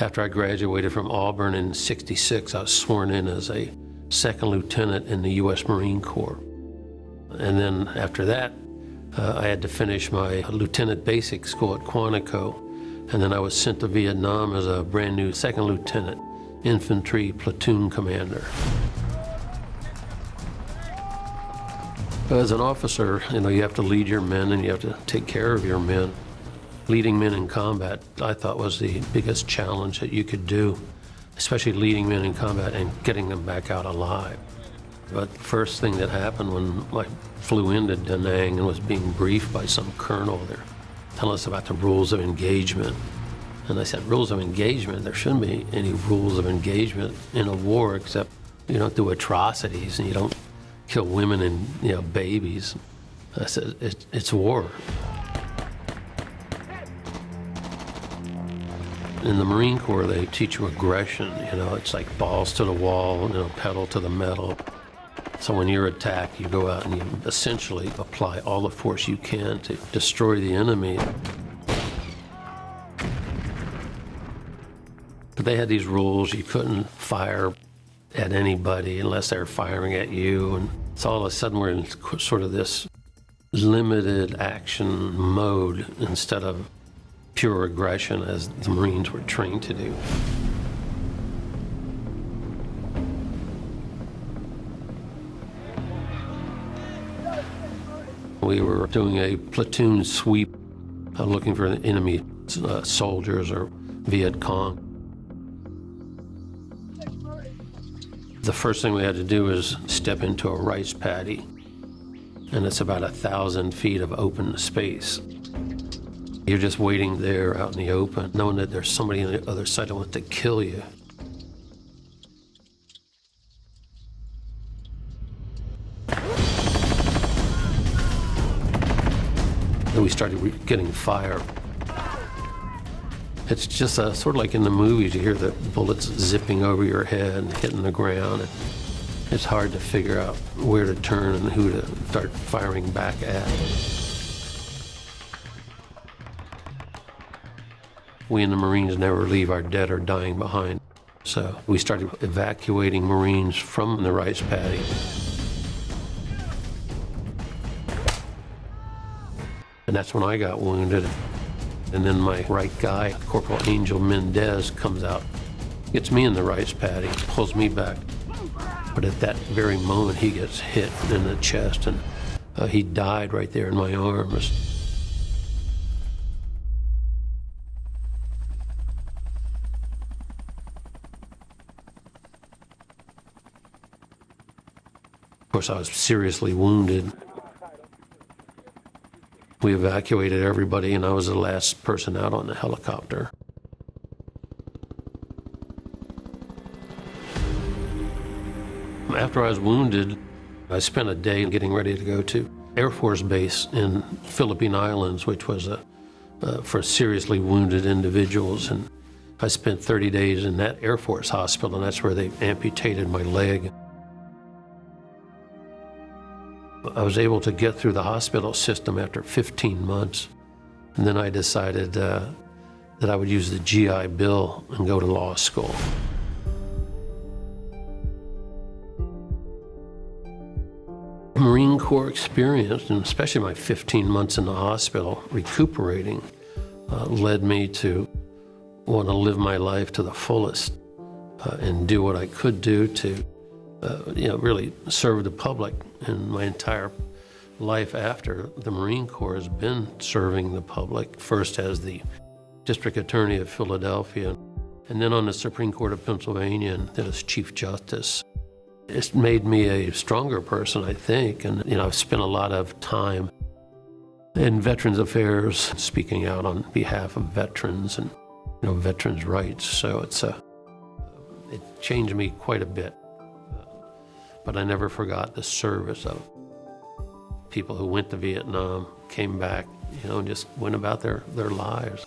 After I graduated from Auburn in '66, I was sworn in as a second lieutenant in the U.S. Marine Corps. And then after that, I had to finish my lieutenant basic school at Quantico. And then I was sent to Vietnam as a brand new second lieutenant, infantry platoon commander. As an officer, you have to lead your men and you have to take care of your men. Leading men in combat, I thought, was the biggest challenge that you could do, especially leading men in combat and getting them back out alive. But first thing that happened when I flew into Da Nang and was being briefed by some colonel there, telling us about the rules of engagement. And I said, rules of engagement? There shouldn't be any rules of engagement in a war except you don't do atrocities and you don't kill women and babies. I said, it's war. In the Marine Corps, they teach you aggression. It's like balls to the wall, pedal to the metal. So when you're attacked, you go out and you essentially apply all the force you can to destroy the enemy. But they had these rules. You couldn't fire at anybody unless they were firing at you. And so all of a sudden we're in sort of this limited action mode instead of pure aggression as the Marines were trained to do. We were doing a platoon sweep, looking for enemy soldiers or Viet Cong. The first thing we had to do was step into a rice paddy, and it's about 1,000 feet of open space. You're just waiting there out in the open, knowing that there's somebody on the other side that wants to kill you. Then we started getting fire. It's just sort of like in the movies, you hear the bullets zipping over your head and hitting the ground. It's hard to figure out where to turn and who to start firing back at. We in the Marines never leave our dead or dying behind. So we started evacuating Marines from the rice paddy. And that's when I got wounded. And then my right guy, Corporal Angel Mendez, comes out, gets me in the rice paddy, pulls me back. But at that very moment, he gets hit in the chest, and he died right there in my arms. Of course, I was seriously wounded. We evacuated everybody, and I was the last person out on the helicopter. After I was wounded, I spent a day getting ready to go to Air Force Base in Philippine Islands, which was for seriously wounded individuals. And I spent 30 days in that Air Force hospital, and that's where they amputated my leg. I was able to get through the hospital system after 15 months. And then I decided that I would use the GI Bill and go to law school. Marine Corps experience, and especially my 15 months in the hospital recuperating, led me to want to live my life to the fullest and do what I could do to really serve the public. And my entire life after the Marine Corps has been serving the public, first as the District Attorney of Philadelphia, and then on the Supreme Court of Pennsylvania, and then as Chief Justice. It's made me a stronger person, I think, and I've spent a lot of time in Veterans Affairs, speaking out on behalf of veterans and veterans' rights. So it changed me quite a bit. But I never forgot the service of people who went to Vietnam, came back, and just went about their lives.